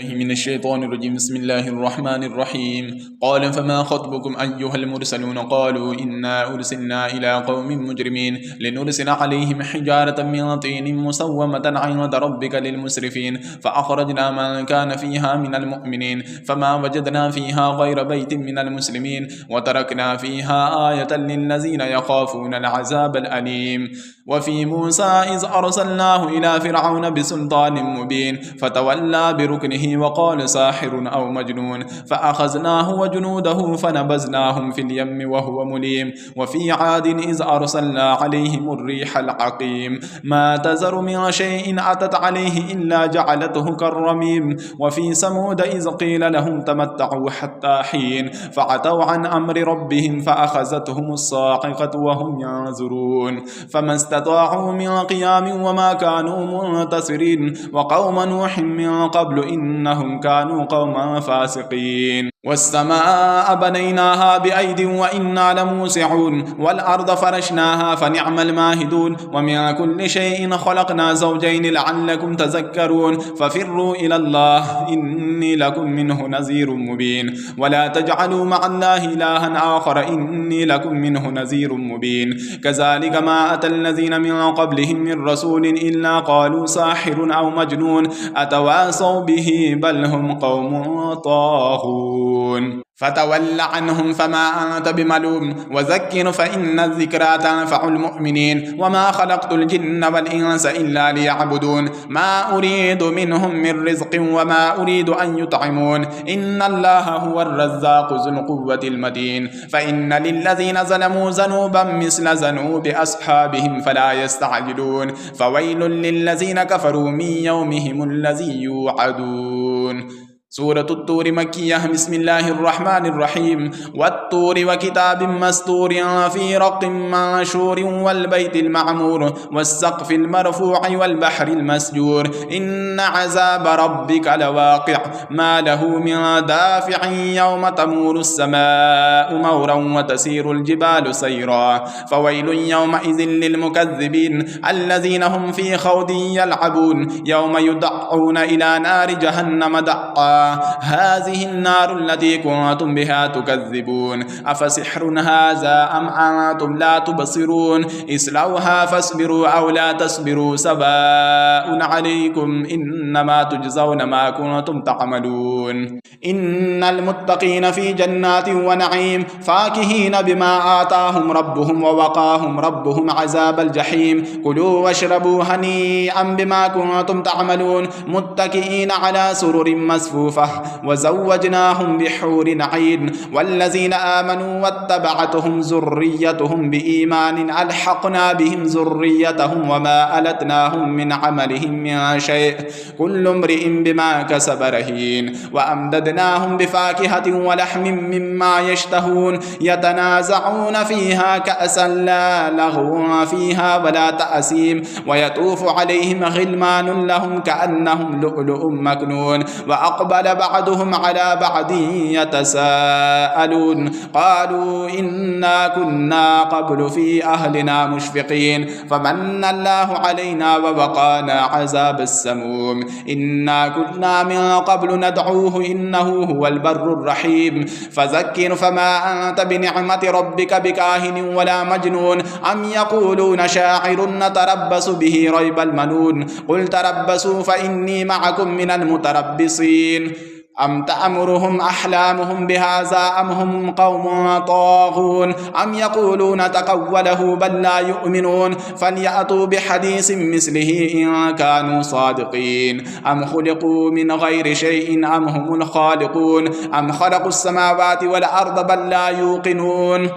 من الشيطان الرجيم. بسم الله الرحمن الرحيم. قال فما خطبكم أيها المرسلون؟ قالوا إنا أرسلنا إلى قوم مجرمين لنرسل عليهم حجارة من طين مسومة عند ربك للمسرفين فأخرجنا من كان فيها من المؤمنين فما وجدنا فيها غير بيت من المسلمين وتركنا فيها آية للذين يخافون العذاب الأليم. وفي موسى إذ أرسلناه إلى فرعون بسلطان مبين فتولى بركنه وقال ساحر أو مجنون فأخذناه وجنوده فنبذناهم في اليم وهو مليم. وفي عاد إذ أرسلنا عليهم الريح العقيم ما تذر من شيء أتت عليه إلا جعلته كالرميم. وفي ثمود إذ قيل لهم تمتعوا حتى حين فعتوا عن أمر ربهم فأخذتهم الصاعقة وهم ينظرون فما استطاعوا من قيام وما كانوا منتصرين. وقوم نوح من قبل إنهم كانوا قوما فاسقين. والسماء بنيناها بأيد وإنا لموسعون والأرض فرشناها فنعم الماهدون. ومن كل شيء خلقنا زوجين لعلكم تذكرون. ففروا إلى الله إني لكم منه نذير مبين. ولا تجعلوا مع الله إلها آخر إني لكم منه نذير مبين. كذلك ما أتى الذين من قبلهم من رسول إلا قالوا ساحر أو مجنون أتواصوا به بل هم قوم طاغون. فتول عنهم فما أنت بملوم وذكر فإن الذكرى تنفع المؤمنين. وما خلقت الجن والإنس إلا ليعبدون ما أريد منهم من رزق وما أريد أن يطعمون إن الله هو الرزاق ذو القوة المتين. فإن للذين ظلموا ذنوبا مثل ذنوب أصحابهم فلا يستعجلون. فويل للذين كفروا من يومهم الذي يوعدون. سورة الطور مكية. بسم الله الرحمن الرحيم. والطور وكتاب مسطور في رق منشور والبيت المعمور والسقف المرفوع والبحر المسجور إن عذاب ربك لواقع ما له من دافع يوم تمور السماء مورا وتسير الجبال سيرا. فويل يومئذ للمكذبين الذين هم في خوض يلعبون يوم يدعون إلى نار جهنم دعا هذه النار التي كنتم بها تكذبون أفسحر هذا أم أنتم لا تبصرون اصلوها فاصبروا أو لا تصبروا سواء عليكم إنما تجزون ما كنتم تعملون. إن المتقين في جنات ونعيم فاكهين بما آتاهم ربهم ووقاهم ربهم عذاب الجحيم. كلوا واشربوا هنيئا بما كنتم تعملون متكئين على سرر مصفوفة وزوجناهم بحور عين. والذين آمنوا واتبعتهم ذريتهم بإيمان ألحقنا بهم ذريتهم وما ألتناهم من عملهم من شيء كل امرئ بما كسب رهين. وأمددناهم بفاكهة ولحم مما يشتهون يتنازعون فيها كأسا لا لغو فيها ولا تأثيم ويطوف عليهم غلمان لهم كأنهم لؤلؤ مكنون. وأقبل بعضهم على بعض يتساءلون قالوا إنا كنا قبل في أهلنا مشفقين فمن الله علينا ووقانا عذاب السموم إنا كنا من قبل ندعوه إنه هو البر الرحيم. فذكر فما أنت بنعمة ربك بكاهن ولا مجنون أم يقولون شاعر نتربص به ريب المنون قل تربصوا فإني معكم من المتربصين. أم تأمرهم أحلامهم بهذا أم هم قوم طاغون أم يقولون تقوله بل لا يؤمنون فليأتوا بحديث مثله إن كانوا صادقين. أم خلقوا من غير شيء أم هم الخالقون أم خلقوا السماوات والأرض بل لا يوقنون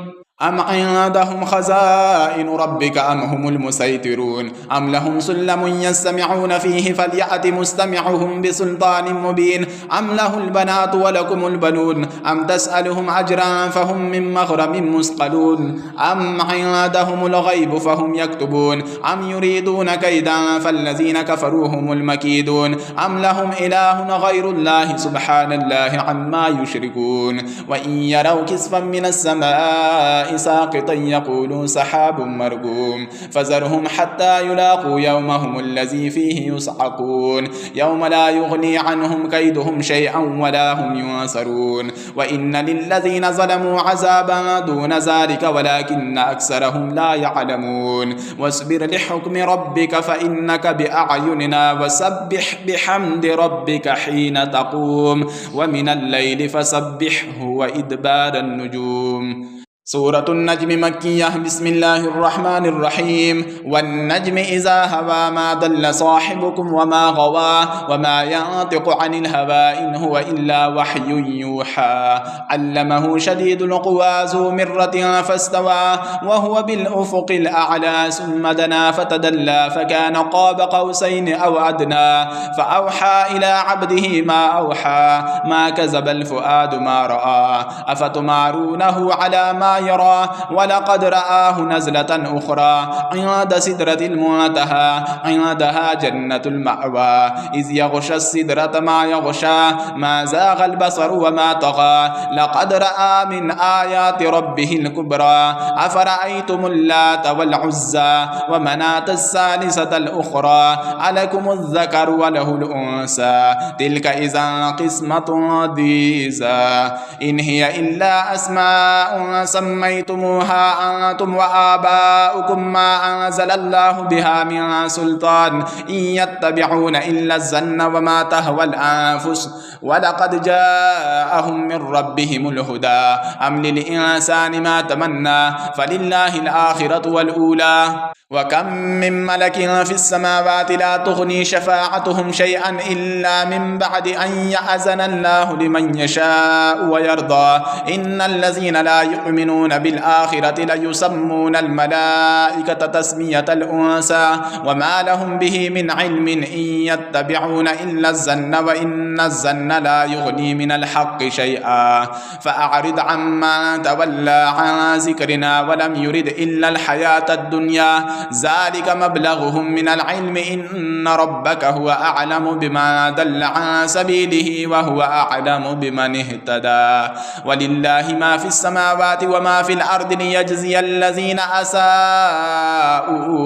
أم عندهم خزائن ربك أم هم المسيطرون أم لهم سلم يستمعون فيه فليأت مستمعهم بسلطان مبين أم له البنات ولكم البنون أم تسألهم أجرا فهم من مغرم مثقلون أم عندهم الغيب فهم يكتبون أم يريدون كيدا فالذين كفروا هم المكيدون أم لهم إله غير الله سبحان الله عما يشركون. وإن يروا كسفا من السماء السماء ساقطا يقولوا سحاب مركوم فذرهم حتى يلاقوا يومهم الذي فيه يصعقون يوم لا يغني عنهم كيدهم شيئا ولا هم ينصرون وإن للذين ظلموا عذابا دون ذلك ولكن أكثرهم لا يعلمون واصبر لحكم ربك فإنك بأعيننا وسبح بحمد ربك حين تقوم ومن الليل فسبحه وإدبار النجوم. سورة النجم مكية. بسم الله الرحمن الرحيم. والنجم إذا هوى ما ضل صاحبكم وما غوى وما ينطق عن الهوى إن هو إلا وحي يوحى علمه شديد القوى ذو مرة فاستوى وهو بالأفق الأعلى ثم دنا فتدلى فكان قاب قوسين أو أدنى فأوحى إلى عبده ما أوحى ما كذب الفؤاد ما رأى أفتمارونه على ما يرى ولقد رآه نزلة أخرى عند سدرة المنتهى عندها جنة المأوى إذ يغشى السدرة ما يغشى ما زاغ البصر وما طغى لقد رأى من آيات ربه الكبرى أفرأيتم اللات والعزى ومناة الثالثة الأخرى ألكم الذكر وله الأنثى تلك إذا قسمة ضيزى إن هي إلا أسماء سميتموها أنتم وآباؤكم ما أنزل الله بها من سلطان إن يتبعون إلا الظن وما تهوى الأنفس ولقد جاءهم من ربهم الهدى أم للإنسان ما تمنى فلله الآخرة والأولى وكم من ملك في السماوات لا تغني شفاعتهم شيئا إلا من بعد أن يأذن الله لمن يشاء ويرضى إن الذين لا يؤمنون بالآخرة ليسمون الملائكة تسمية الأنثى وما لهم به من علم إن يتبعون إلا الظن وإن الظن لا يغني من الحق شيئا فأعرض عما تولى عن ذكرنا ولم يرد إلا الحياة الدنيا ذلك مبلغهم من العلم إن ربك هو أعلم بما دل عن سبيله وهو أعلم بمن اهتدى ولله ما في السماوات وما في الأرض ليجزي الذين أساءوا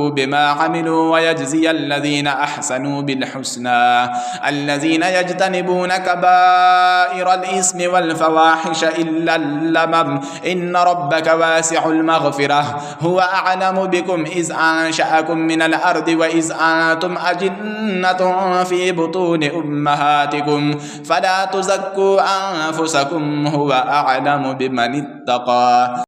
بما عملوا ويجزي الذين أحسنوا بالحسنى الذين يجتنبون كبائر الإثم والفواحش إلا اللمم إن ربك واسع المغفرة هو أعلم بكم إذ أنشأكم من الأرض وإذ أنتم أجنة في بطون أمهاتكم فلا تزكوا أنفسكم هو أعلم بمن اتقى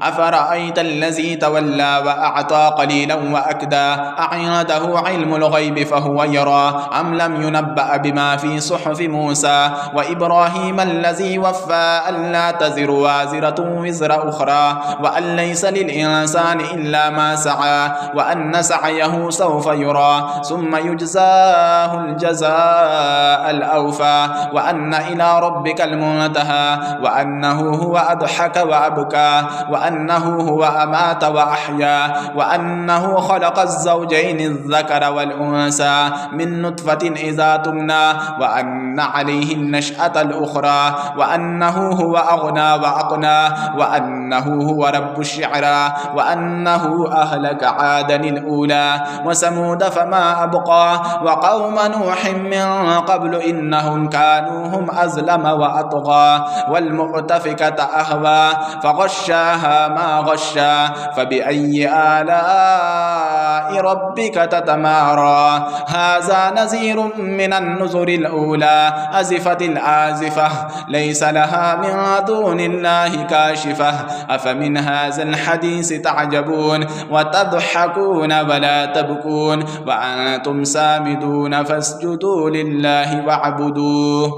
أفرأيت الذي تولى وأعطى قليلا وأكدى أعنده علم الغيب فهو يرى أم لم ينبأ بما في صحف موسى وإبراهيم الذي وفى ألا تزر وازرة وزر أخرى وأن ليس للإنسان إلا ما سعى وأن سعيه سوف يرى ثم يجزاه الجزاء الأوفى وأن إلى ربك المنتهى وأنه هو أضحك وأبكى وأنه هو أمات وأحيا وأنه خلق الزوجين الذكر والأنثى من نطفة إذا تمنى وأن عليه النشأة الأخرى وأنه هو أغنى وأقنى وأنه هو رب الشعرى وأنه أهلك عادا الأولى وثمود فما أبقى وقوم نوح من قبل إنهم كانوا هم أظلم وأطغى والمؤتفكة أهوى فغشاها ما غشا فبأي آلاء ربك تتمارى هذا نذير من النذر الأولى أزفت الآزفة ليس لها من دون الله كاشفة أفمن هذا الحديث تعجبون وتضحكون ولا تبكون وأنتم سامدون فاسجدوا لله واعبدوه.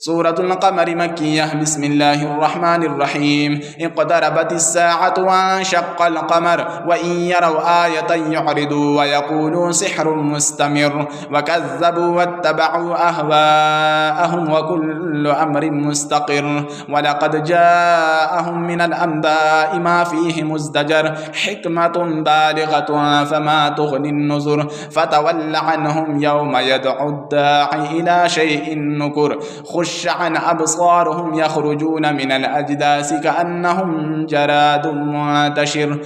سورة القمر مكية. بسم الله الرحمن الرحيم. اقتربت الساعة وانشق القمر وإن يروا آية يعرضوا ويقولوا سحر مستمر وكذبوا واتبعوا أهواءهم وكل أمر مستقر ولقد جاءهم من الأنباء ما فيه مزدجر حكمة بالغة فما تغني النذر فتول عنهم يوم يدعو الداعي إلى شيء نكر خشعا أبصارهم يخرجون من الأجداث كأنهم جراد منتشر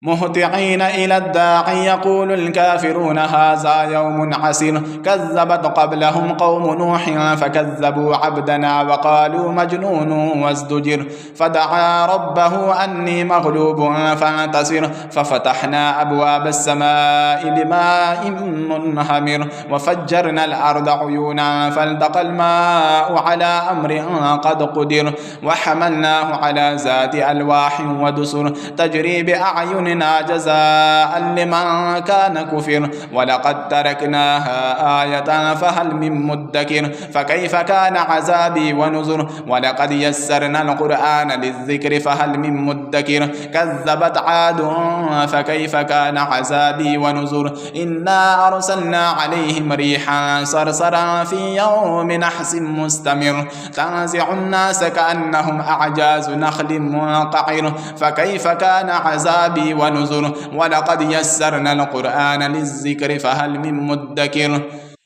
مهطعين إلى الداعي يقول الكافرون هذا يوم عسير كذبت قبلهم قوم نوح فكذبوا عبدنا وقالوا مجنون وازدجر فدعا ربه أني مغلوب فانتصر ففتحنا أبواب السماء بماء منهمر وفجرنا الأرض عيونا فالتقى الماء على أمر قد قدر وحملناه على ذات ألواح ودسر تجري بأعين جزاء لمن كان كفر ولقد تركناها آية فهل من مدكر فكيف كان عذابي ونذر ولقد يسرنا القرآن للذكر فهل من مدكر كذبت عاد فكيف كان عذابي ونذر إنا أرسلنا عليهم ريحا صرصرا في يوم نحس مستمر تنزع الناس كأنهم أعجاز نخل منقعر فكيف كان عذابي ونذر ولقد يسرنا القرآن للذكر فهل من مدكر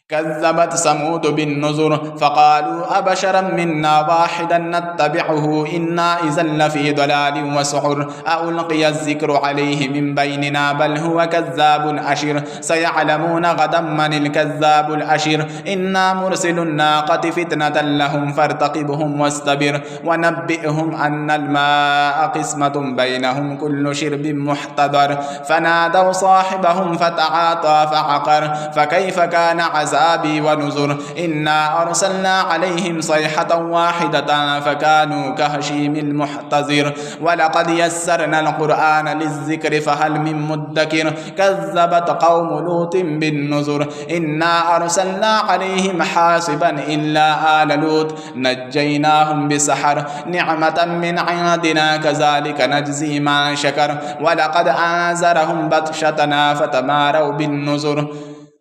كذبت ثمود بالنذر فقالوا أبشرا منا واحدا نتبعه إنا إذا لفي ضلال وسعر ألقي الذكر عليه من بيننا بل هو كذاب أشر سيعلمون غدا من الكذاب الأشر إنا مرسل الناقة فتنة لهم فارتقبهم واستبر ونبئهم أن الماء قسمة بينهم كل شرب محتضر فنادوا صاحبهم فتعاطى فعقر فكيف كان عذابي ونذر إنا أرسلنا عليهم صيحة واحدة فكانوا كهشيم المحتضر ولقد يسرنا القرآن للذكر فهل من مدكر كذبت قوم لوط بالنذر إنا أرسلنا عليهم حاسبا إلا آل لوط نجيناهم بسحر نعمة من عندنا كذلك نجزي من شكر ولقد أنذرهم بطشتنا فتماروا بالنذر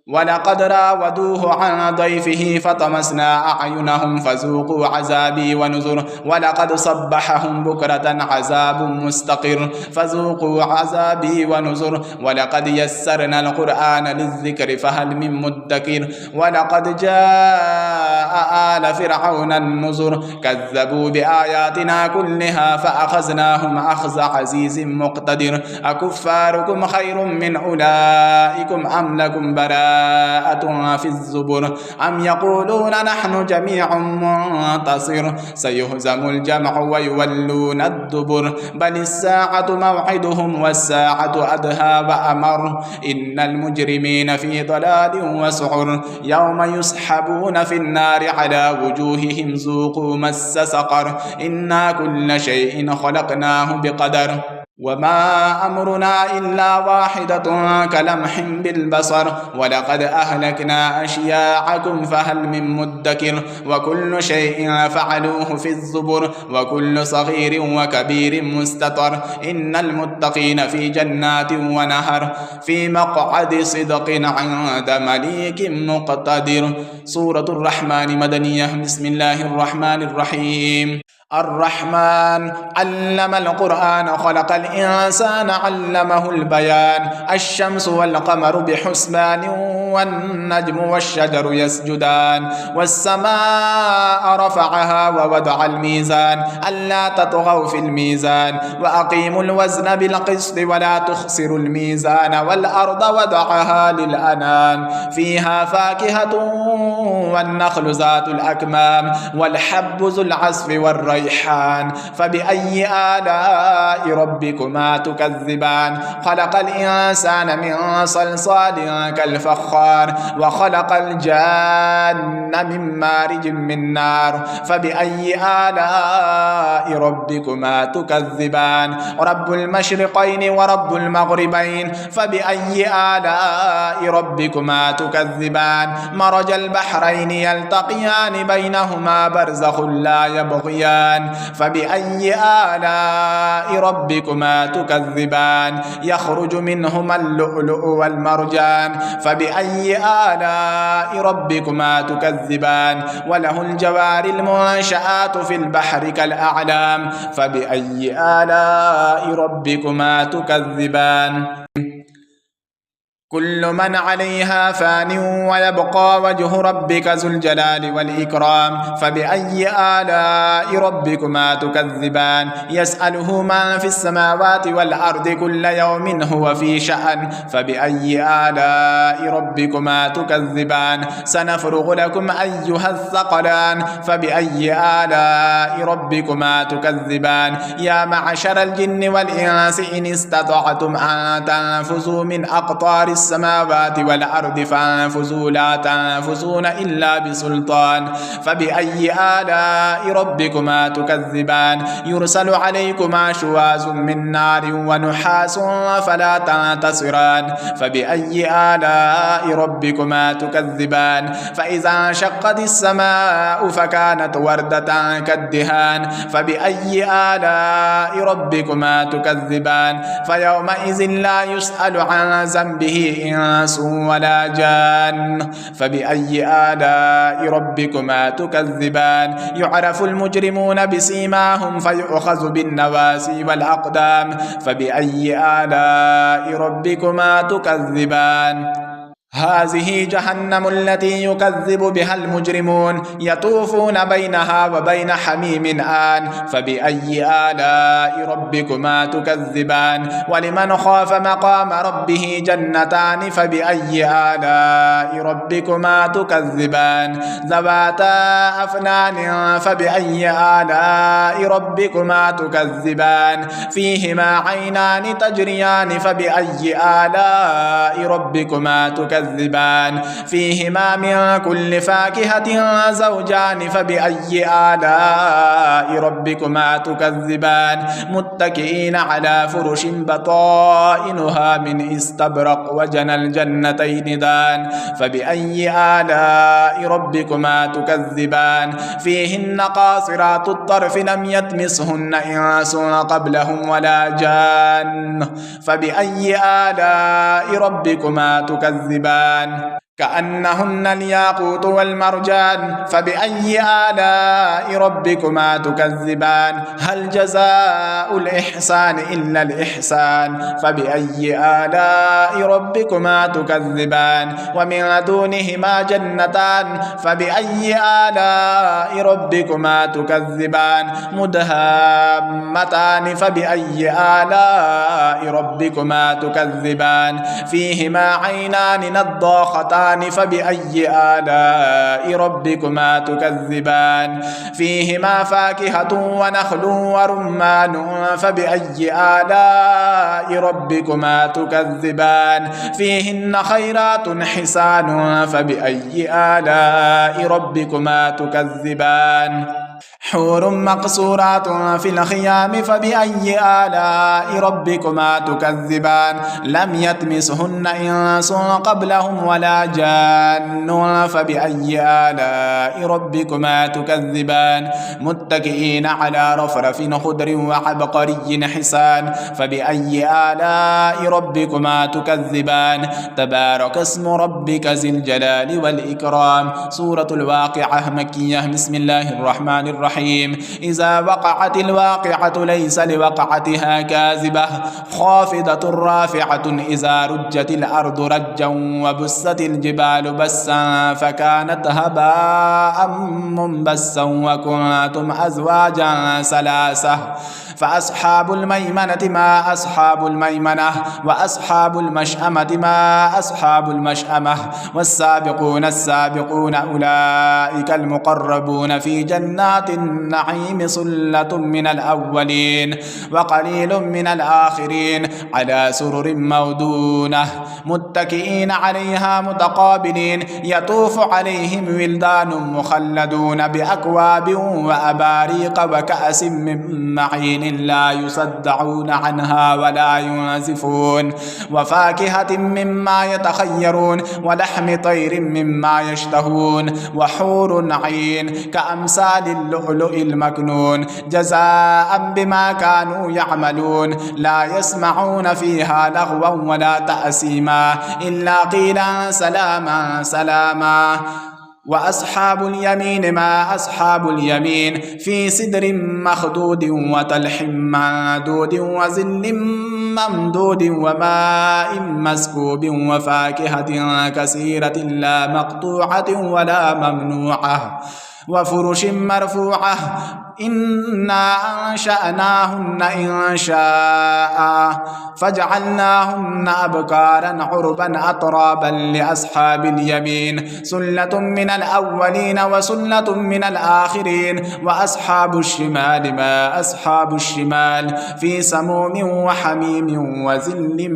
ولقد راودوه عن ضيفه فطمسنا أعينهم فذوقوا عذابي ونذر ولقد صبحهم بكرة عذاب مستقر فذوقوا عذابي ونذر ولقد يسرنا القرآن للذكر فهل من مدكر ولقد جاء آل فرعون النذر كذبوا بآياتنا كلها فأخذناهم أخذ عزيز مقتدر أكفاركم خير من أولئكم أم لكم براءة في الزبر أم يقولون نحن جميع منتصر سيهزم الجمع ويولون الدبر بل الساعة موعدهم والساعة أدهى وأمر إن المجرمين في ضلال وسعر يوم يسحبون في النار على وجوههم ذوقوا مس سقر إنا كل شيء خلقناه بقدر وما أمرنا إلا واحدة كلمح بالبصر ولقد أهلكنا أشياعكم فهل من مدكر وكل شيء فعلوه في الزبر وكل صغير وكبير مستطر إن المتقين في جنات ونهر في مقعد صدق عند مليك مقتدر سورة الرحمن مدنية بسم الله الرحمن الرحيم الرحمن علم القرآن خلق الإنسان علمه البيان الشمس والقمر بحسبان والنجم والشجر يسجدان والسماء رفعها ووضع الميزان ألا تطغوا في الميزان وأقيموا الوزن بالقسط ولا تخسروا الميزان والأرض وضعها للأنام فيها فاكهة والنخل ذات الأكمام والحب ذو العصف والريحان فبأي آلاء ربكما تكذبان خلق الإنسان من صلصال كالفخار وخلق الجان من مارج من نار فبأي آلاء ربكما تكذبان رب المشرقين ورب المغربين فبأي آلاء ربكما تكذبان مرج البحرين يلتقيان بينهما برزخ لا يبغيان فبأي آلاء ربكما تكذبان يخرج منهما اللؤلؤ والمرجان فبأي آلاء ربكما تكذبان وله الجوار المنشآت في البحر كالأعلام فبأي آلاء ربكما تكذبان كل من عليها فان ويبقى وجه ربك ذو الجلال والإكرام فبأي آلاء ربكما تكذبان يسأله من في السماوات والأرض كل يوم هو في شأن فبأي آلاء ربكما تكذبان سنفرغ لكم أيها الثقلان فبأي آلاء ربكما تكذبان يا معشر الجن والإنس إن استطعتم أن تنفذوا من أقطار السماوات والأرض فانفذوا لا تنفذون إلا بسلطان فبأي آلاء ربكما تكذبان يرسل عليكما شواظ من نار ونحاس فلا تنتصران فبأي آلاء ربكما تكذبان فإذا انشقت السماء فكانت وردة كالدهان فبأي آلاء ربكما تكذبان فيومئذ لا يسأل عن ذنبه إنس ولا جان فبأي آلاء ربكما تكذبان يعرف المجرمون بسيماهم فيؤخذ بالنواسي والأقدام فبأي آلاء ربكما تكذبان هذه جهنم التي يكذب بها المجرمون يطوفون بينها وبين حميم آن فبأي آلاء ربكما تكذبان ولمن خاف مقام ربه جنتان فبأي آلاء ربكما تكذبان ذواتا أفنان فبأي آلاء ربكما تكذبان فيهما عينان تجريان فبأي آلاء ربكما تكذبان فيهما من كل فاكهة زوجان فبأي آلاء ربكما تكذبان متكئين على فرش بطائنها من استبرق وجنى الجنتين دان فبأي آلاء ربكما تكذبان فيهن قاصرات الطرف لم يطمسهن إنس قبلهم ولا جان فبأي آلاء ربكما تكذبان كأنهن الياقوت والمرجان فبأي آلاء ربكما تكذبان هل جزاء الإحسان إلا الإحسان فبأي آلاء ربكما تكذبان ومن دونهما جنتان فبأي آلاء ربكما تكذبان مدهامتان فبأي آلاء ربكما تكذبان فيهما عينان نضاختان فبأي آلاء ربكما تكذبان فيهما فاكهة ونخل ورمان فبأي آلاء ربكما تكذبان فيهن خيرات حسان فبأي آلاء ربكما تكذبان حور مقصورات في الخيام فبأي آلاء ربكما تكذبان لم يطمسهن إنس قبلهم ولا جان فبأي آلاء ربكما تكذبان متكئين على رفرف خضر وعبقري حسان فبأي آلاء ربكما تكذبان تبارك اسم ربك ذي الجلال والإكرام سورة الواقعة مكية بسم الله الرحمن الرحيم إذا وقعت الواقعة ليس لوقعتها كاذبة خافضة رافعة إذا رجت الأرض رجا وبست الجبال بسا فكانت هباء منبسا وكنتم أزواجا ثلاثة فأصحاب الميمنة ما أصحاب الميمنة وأصحاب المشأمة ما أصحاب المشأمة والسابقون السابقون أولئك المقربون في جنات النعيم سلة من الأولين وقليل من الآخرين على سرر مودونة متكئين عليها متقابلين يطوف عليهم ولدان مخلدون بأكواب وأباريق وكأس من معين لا يصدعون عنها ولا ينزفون وفاكهة مما يتخيرون ولحم طير مما يشتهون وحور عين كأمثال اللؤلؤ المكنون جزاء بما كانوا يعملون لا يسمعون فيها لغوا ولا تأثيما إلا قيلا سلاما سلاما وأصحاب اليمين ما أصحاب اليمين في سدر مخضود وطلح ممدود وظل ممدود وماء مسكوب وفاكهة كثيرة لا مقطوعة ولا ممنوعة وفرش مرفوعة إنا أنشأناهن إنشاء فجعلناهن أبكارا عربا أترابا لأصحاب اليمين سلة من الأولين وسلة من الآخرين وأصحاب الشمال ما أصحاب الشمال في سموم وحميم وذل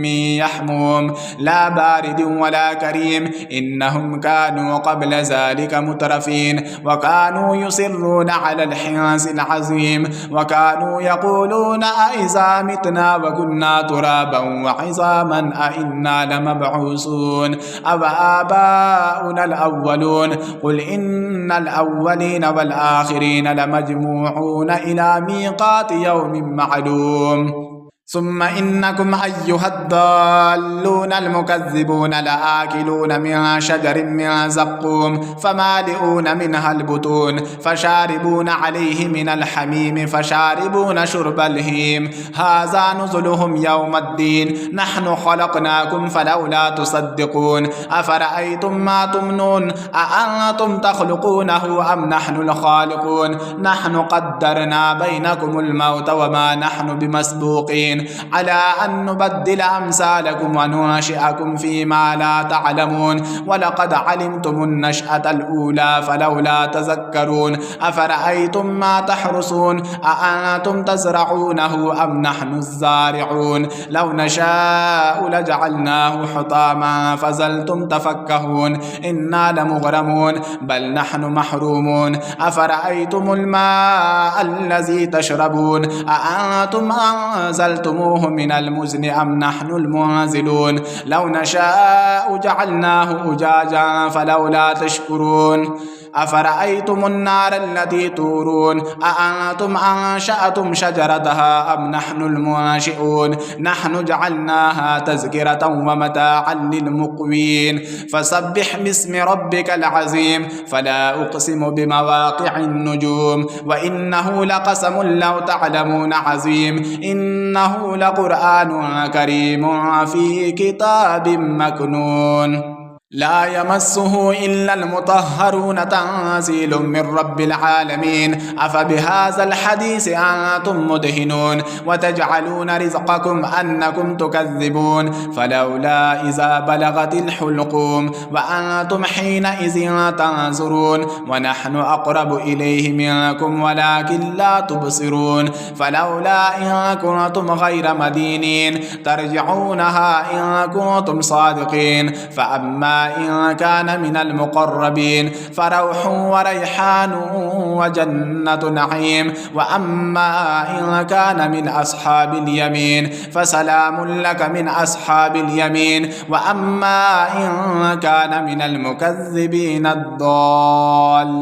من يحموم لا بارد ولا كريم إنهم كانوا قبل ذلك مترفين وكانوا يصرون على الحنث العظيم وكانوا يقولون أإذا متنا وكنا ترابا وعظاما أإنا لمبعوثون أو آباؤنا الأولون قل إن الأولين والآخرين لمجموعون إلى ميقات يوم معلوم ثم إنكم أيها الضالون المكذبون لآكلون من شجر من زقوم فمالئون منها البطون فشاربون عليه من الحميم فشاربون شرب الهيم هذا نزلهم يوم الدين نحن خلقناكم فلولا تصدقون أفرأيتم ما تمنون أأنتم تخلقونه أم نحن الخالقون نحن قدرنا بينكم الموت وما نحن بمسبوقين على أن نبدل أمثالكم وننشئكم فيما لا تعلمون ولقد علمتم النشأة الأولى فلولا تذكرون أفرأيتم ما تحرثون أأنتم تزرعونه أم نحن الزارعون لو نشاء لجعلناه حطاما فظلتم تفكهون إنا لمغرمون بل نحن محرومون أفرأيتم الماء الذي تشربون أأنتم أنزلتموه من المزن أم نحن المنزلون لو نشاء جعلناه أجاجا فلولا تشكرون أفرأيتم النار التي تورون أأنتم أنشأتم شجرتها أم نحن المنشئون نحن جعلناها تذكرة ومتاعا للمقوين فسبح باسم ربك العظيم فلا أقسم بمواقع النجوم وإنه لقسم لو تعلمون عظيم إنه لقرآن كريم في كتاب مكنون لا يمسه إلا المطهرون تنزيل من رب العالمين أفبهذا الحديث أنتم مدهنون وتجعلون رزقكم أنكم تكذبون فلولا إذا بلغت الحلقوم وأنتم حينئذ تنظرون ونحن أقرب إليه منكم ولكن لا تبصرون فلولا إن كنتم غير مدينين ترجعونها إن كنتم صادقين فأما إن كان من المقربين فروح وريحان وجنة نعيم وأما إن كان من أصحاب اليمين فسلام لك من أصحاب اليمين وأما إن كان من المكذبين الضالين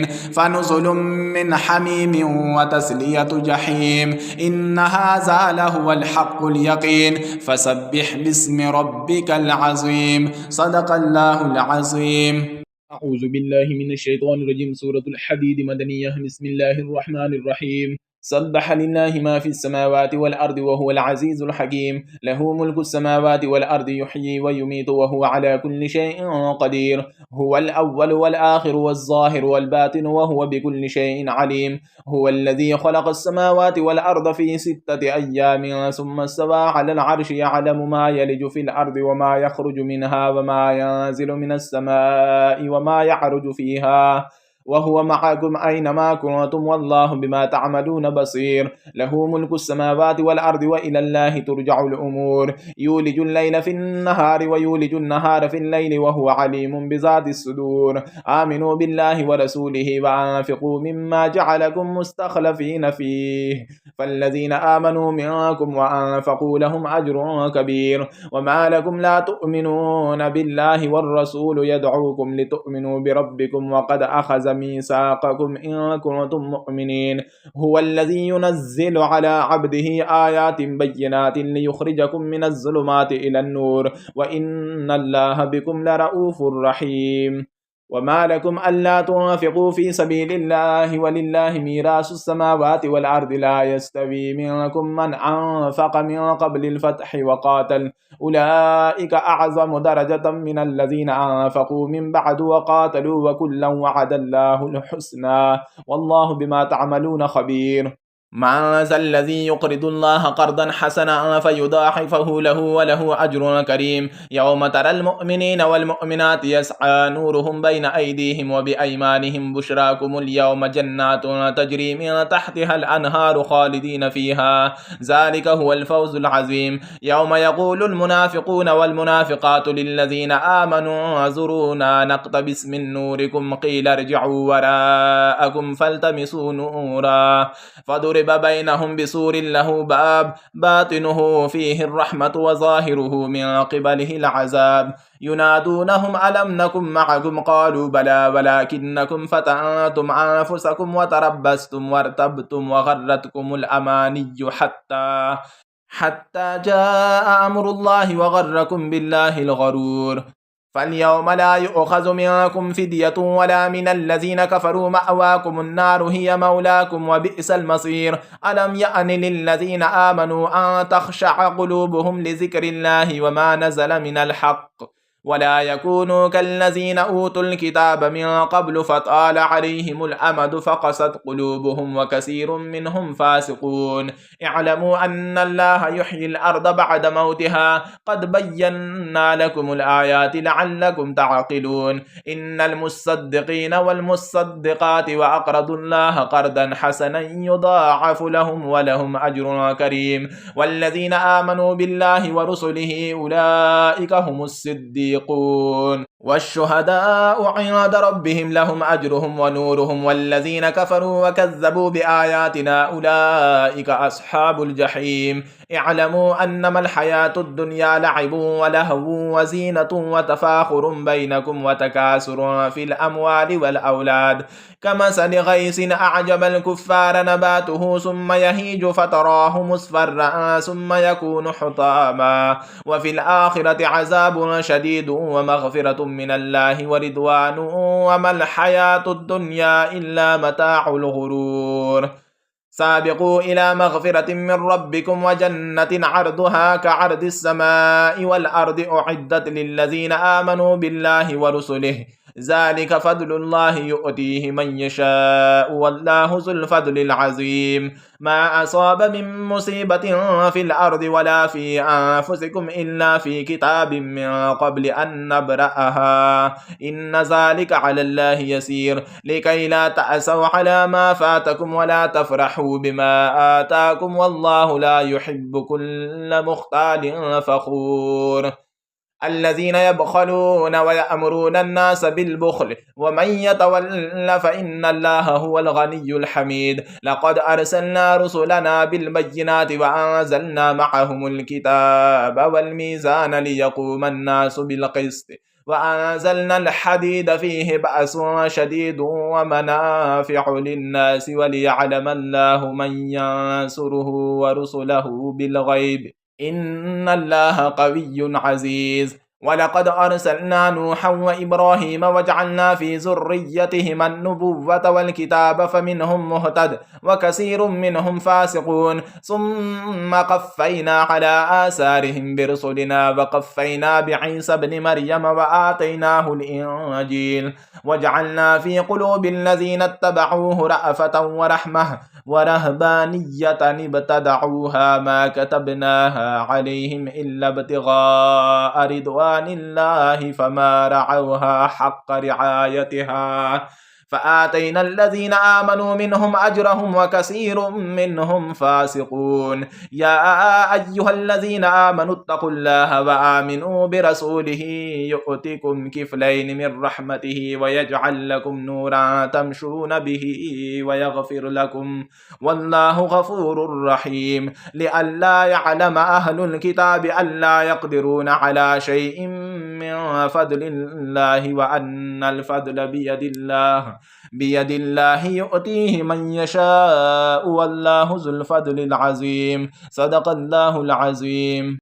فنزل من حميم وتسلية جحيم إن هذا لهو الحق اليقين فسبح باسم ربك العظيم صدق الله العظيم. أعوذ بالله من الشيطان الرجيم. سورة الحديد مدنية. بسم الله الرحمن الرحيم. سبح لله ما في السماوات والأرض وهو العزيز الحكيم له ملك السماوات والأرض يحيي ويميت وهو على كل شيء قدير هو الأول والآخر والظاهر والباطن وهو بكل شيء عليم هو الذي خلق السماوات والأرض في 6 أيام ثم استوى على العرش يعلم ما يلج في الأرض وما يخرج منها وما ينزل من السماء وما يعرج فيها وهو معكم أينما كنتم والله بما تعملون بصير له ملك السماوات والأرض وإلى الله ترجع الأمور يولج الليل في النهار ويولج النهار في الليل وهو عليم بذات الصدور آمنوا بالله ورسوله وأنفقوا مما جعلكم مستخلفين فيه فالذين آمنوا منكم وأنفقوا لهم أجر كبير وما لكم لا تؤمنون بالله والرسول يدعوكم لتؤمنوا بربكم وقد أخذ ميثاقكم إن كنتم مؤمنين هو الذي ينزل على عبده آيات بينات ليخرجكم من الظلمات إلى النور وإن الله بكم لرؤوف رحيم وما لكم ألا تنفقوا في سبيل الله ولله ميراث السماوات والأرض لا يستوي منكم من أنفق من قبل الفتح وقاتل أولئك أعظم درجة من الذين أنفقوا من بعد وقاتلوا وكلا وعد الله الحسنى والله بما تعملون خبير. من ذا الذي يقرض الله قرضا حسنا فيضاعفه له وله أجر كريم يوم ترى المؤمنين والمؤمنات يسعى نورهم بين أيديهم وبأيمانهم بشراكم اليوم جنات تجري من تحتها الأنهار خالدين فيها ذلك هو الفوز العظيم يوم يقول المنافقون والمنافقات للذين آمنوا انظرونا نقتبس من نوركم قيل ارجعوا وراءكم فالتمسوا نورا فضرب بينهم بسور له باب باطنه فيه الرحمة وظاهره من قبله العذاب ينادونهم ألم نكن معكم قالوا بلى ولكنكم فتنتم أنفسكم وتربستم وارتبتم وغرتكم الأماني حتى جاء أمر الله وغركم بالله الغرور فاليوم لا يؤخذ منكم فدية ولا من الذين كفروا مأواكم النار هي مولاكم وبئس المصير ألم يأن للذين آمنوا أن تخشع قلوبهم لذكر الله وما نزل من الحق ولا يكونوا كالذين أوتوا الكتاب من قبل فطال عليهم الأمد فقست قلوبهم وكثير منهم فاسقون اعلموا أن الله يحيي الأرض بعد موتها قد بينا لكم الآيات لعلكم تعقلون إن المصدقين والمصدقات وأقرضوا الله قرضا حسنا يضاعف لهم ولهم أجر كريم والذين آمنوا بالله ورسله أولئك هم الصديقون والشهداء عند ربهم لهم أجرهم ونورهم والذين كفروا وكذبوا بآياتنا أولئك أصحاب الجحيم اعلموا أنما الحياة الدنيا لعب ولهو وزينة وتفاخر بينكم وتكاثر في الأموال والأولاد كمثل غيث أعجب الكفار نباته ثم يهيج فتراه مصفرا ثم يكون حطاما وفي الآخرة عذاب شديد ومغفرة من الله ورضوان وما الحياة الدنيا إلا متاع الغرور سابقوا إلى مغفرة من ربكم وجنة عرضها كعرض السماء والأرض أعدت للذين آمنوا بالله ورسله ذلك فضل الله يؤتيه من يشاء والله ذو الفضل العظيم ما أصاب من مصيبة في الأرض ولا في أنفسكم إلا في كتاب من قبل أن نبرأها إن ذلك على الله يسير لكي لا تأسوا على ما فاتكم ولا تفرحوا بما آتاكم والله لا يحب كل مختال فخور الذين يبخلون ويأمرون الناس بالبخل ومن يتول فإن الله هو الغني الحميد لقد أرسلنا رسلنا بالبينات وأنزلنا معهم الكتاب والميزان ليقوم الناس بالقسط وأنزلنا الحديد فيه بأس شديد ومنافع للناس وليعلم الله من ينصره ورسله بالغيب إن الله قوي عزيز ولقد أرسلنا نوحا وإبراهيم وجعلنا في ذريتهما النبوة والكتاب فمنهم مهتد وكثير منهم فاسقون ثم قفينا على آثارهم برسلنا وقفينا بعيسى ابن مريم وآتيناه الإنجيل وجعلنا في قلوب الذين اتبعوه رأفة ورحمة ورهبانية ابتدعوها ما كتبناها عليهم إلا ابتغاء رضوان الله فما رعوها حق رعايتها فآتينا الذين آمنوا منهم أجرهم وكثير منهم فاسقون يا أيها الذين آمنوا اتقوا الله وآمنوا برسوله يؤتكم كفلين من رحمته ويجعل لكم نورا تمشون به ويغفر لكم والله غفور رحيم لئلا يعلم أهل الكتاب ألا يقدرون على شيء من فضل الله وأن الفضل بيد الله يؤتيه من يشاء والله ذو الفضل العظيم صدق الله العظيم.